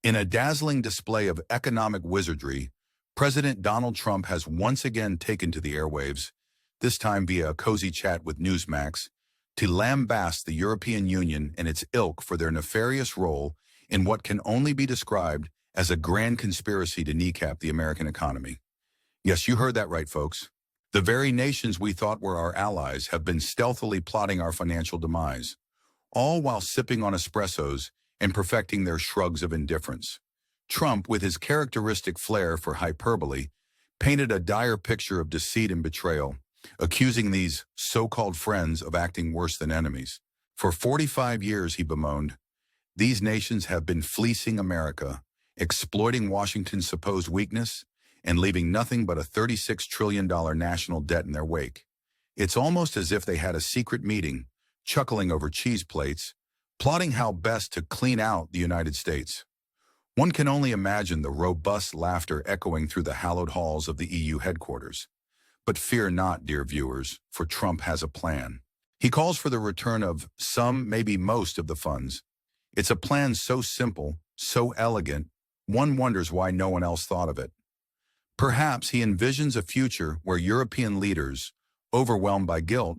In a dazzling display of economic wizardry, President Donald Trump has once again taken to the airwaves, this time via a cozy chat with Newsmax, to lambast the European Union and its ilk for their nefarious role in what can only be described as a grand conspiracy to kneecap the American economy. Yes, you heard that right, folks. The very nations we thought were our allies have been stealthily plotting our financial demise, all while sipping on espressos and perfecting their shrugs of indifference. Trump, with his characteristic flair for hyperbole, painted a dire picture of deceit and betrayal, accusing these so-called friends of acting worse than enemies. For 45 years, he bemoaned, these nations have been fleecing America, exploiting Washington's supposed weakness, and leaving nothing but a $36 trillion national debt in their wake. It's almost as if they had a secret meeting, chuckling over cheese plates, plotting how best to clean out the United States. One can only imagine the robust laughter echoing through the hallowed halls of the EU headquarters. But fear not, dear viewers, for Trump has a plan. He calls for the return of some, maybe most, of the funds. It's a plan so simple, so elegant, one wonders why no one else thought of it. Perhaps he envisions a future where European leaders, overwhelmed by guilt,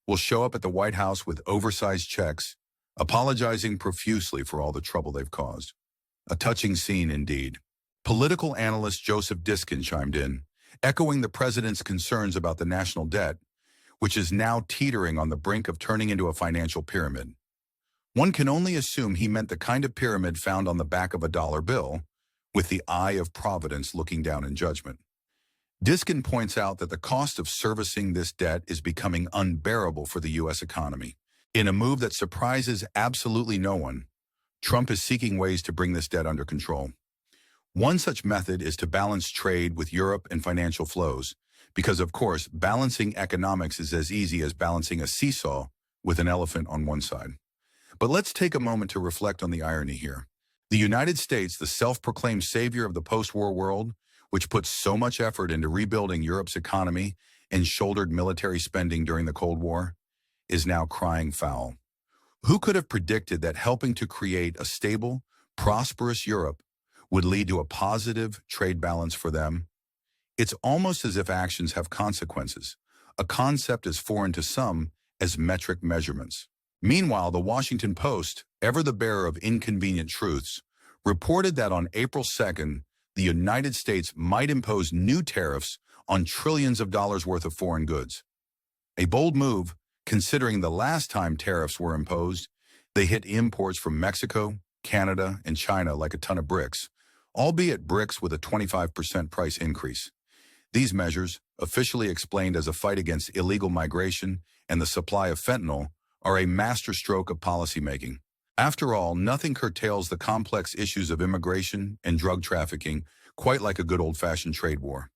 will show up at the White House with oversized checks, apologizing profusely for all the trouble they've caused. A touching scene indeed. Political analyst Joseph Diskin chimed in, echoing the president's concerns about the national debt, which is now teetering on the brink of turning into a financial pyramid. One can only assume he meant the kind of pyramid found on the back of a dollar bill, with the eye of providence looking down in judgment. Diskin points out that the cost of servicing this debt is becoming unbearable for the U.S. economy. In a move that surprises absolutely no one, Trump is seeking ways to bring this debt under control. One such method is to balance trade with Europe and financial flows, because of course, balancing economics is as easy as balancing a seesaw with an elephant on one side. But let's take a moment to reflect on the irony here. The United States, the self-proclaimed savior of the post-war world, which put so much effort into rebuilding Europe's economy and shouldered military spending during the Cold War, is now crying foul. Who could have predicted that helping to create a stable, prosperous Europe would lead to a positive trade balance for them? It's almost as if actions have consequences, a concept as foreign to some as metric measurements. Meanwhile, the Washington Post, ever the bearer of inconvenient truths, reported that on April 2nd, the United States might impose new tariffs on trillions of dollars worth of foreign goods. A bold move, considering the last time tariffs were imposed, they hit imports from Mexico, Canada, and China like a ton of bricks, albeit bricks with a 25% price increase. These measures, officially explained as a fight against illegal migration and the supply of fentanyl, are a masterstroke of policymaking. After all, nothing curtails the complex issues of immigration and drug trafficking quite like a good old-fashioned trade war.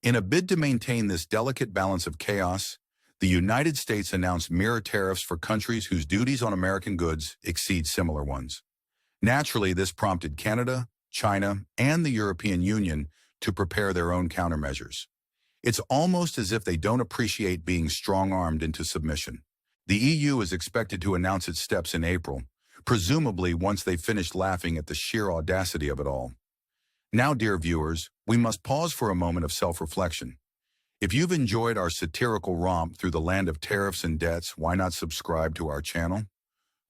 In a bid to maintain this delicate balance of chaos, the United States announced mirror tariffs for countries whose duties on American goods exceed similar ones. Naturally, this prompted Canada, China, and the European Union to prepare their own countermeasures. It's almost as if they don't appreciate being strong-armed into submission. The EU is expected to announce its steps in April, presumably once they've finished laughing at the sheer audacity of it all. Now, dear viewers, we must pause for a moment of self-reflection. If you've enjoyed our satirical romp through the land of tariffs and debts, why not subscribe to our channel?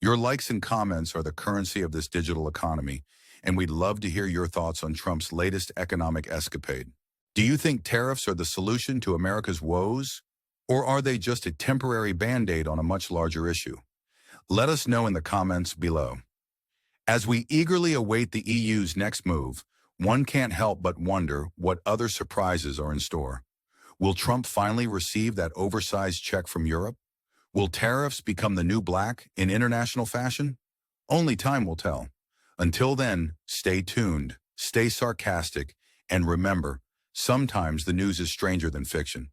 Your likes and comments are the currency of this digital economy, and we'd love to hear your thoughts on Trump's latest economic escapade. Do you think tariffs are the solution to America's woes? Or are they just a temporary band-aid on a much larger issue? Let us know in the comments below. As we eagerly await the EU's next move, one can't help but wonder what other surprises are in store. Will Trump finally receive that oversized check from Europe? Will tariffs become the new black in international fashion? Only time will tell. Until then, stay tuned, stay sarcastic, and remember, sometimes the news is stranger than fiction.